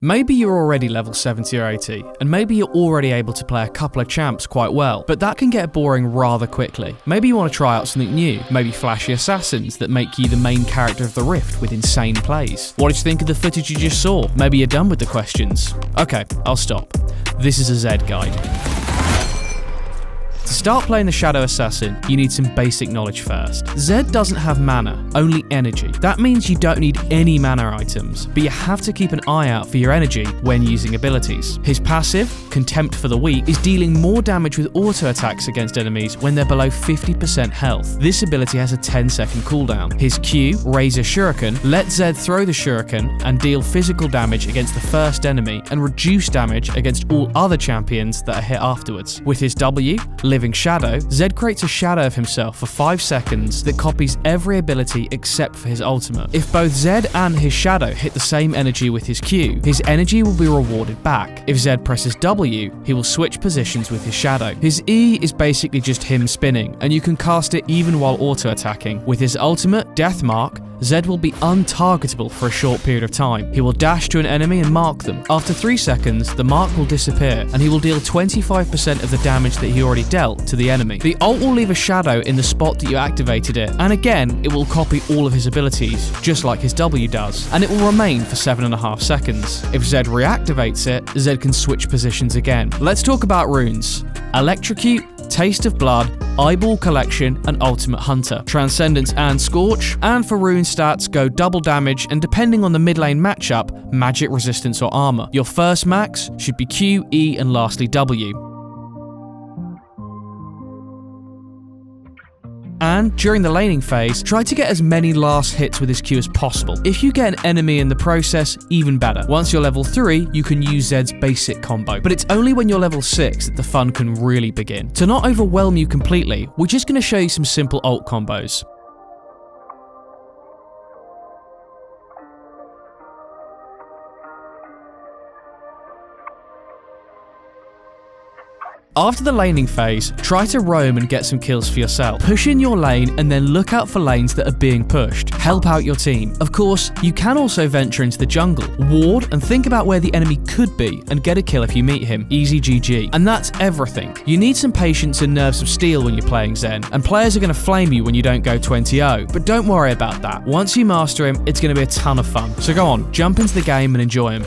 Maybe you're already level 70 or 80, and maybe you're already able to play a couple of champs quite well, but that can get boring rather quickly. Maybe you want to try out something new, maybe flashy assassins that make you the main character of the Rift with insane plays. What did you think of the footage you just saw? Maybe you're done with the questions. Okay, I'll stop. This is a Zed guide. To start playing the Shadow Assassin, you need some basic knowledge first. Zed doesn't have mana, only energy. That means you don't need any mana items, but you have to keep an eye out for your energy when using abilities. His passive, Contempt for the Weak, is dealing more damage with auto attacks against enemies when they're below 50% health. This ability has a 10-second cooldown. His Q, Razor Shuriken, lets Zed throw the shuriken and deal physical damage against the first enemy and reduce damage against all other champions that are hit afterwards. With his W, Living Shadow, Zed creates a shadow of himself for 5 seconds that copies every ability except for his ultimate. If both Zed and his shadow hit the same energy with his Q, his energy will be rewarded back. If Zed presses W, he will switch positions with his shadow. His E is basically just him spinning, and you can cast it even while auto-attacking. With his ultimate, Death Mark, Zed will be untargetable for a short period of time. He will dash to an enemy and mark them. After 3 seconds, the mark will disappear, and he will deal 25% of the damage that he already dealt to the enemy. The ult will leave a shadow in the spot that you activated it, and again, it will copy all of his abilities, just like his W does, and it will remain for 7.5 seconds. If Zed reactivates it, Zed can switch positions again. Let's talk about runes. Electrocute, Taste of Blood, Eyeball Collection, and Ultimate Hunter, Transcendence and Scorch, and for rune stats go double damage and depending on the mid lane matchup, magic resistance or armor. Your first max should be Q, E, and lastly W. And during the laning phase, try to get as many last hits with his Q as possible. If you get an enemy in the process, even better. Once you're level 3, you can use Zed's basic combo, but it's only when you're level 6 that the fun can really begin. To not overwhelm you completely, we're just going to show you some simple ult combos. After the laning phase, try to roam and get some kills for yourself. Push in your lane and then look out for lanes that are being pushed. Help out your team. Of course, you can also venture into the jungle. Ward and think about where the enemy could be and get a kill if you meet him. Easy GG. And that's everything. You need some patience and nerves of steel when you're playing Zen, and players are going to flame you when you don't go 20-0. But don't worry about that. Once you master him, it's going to be a ton of fun. So go on, jump into the game and enjoy him.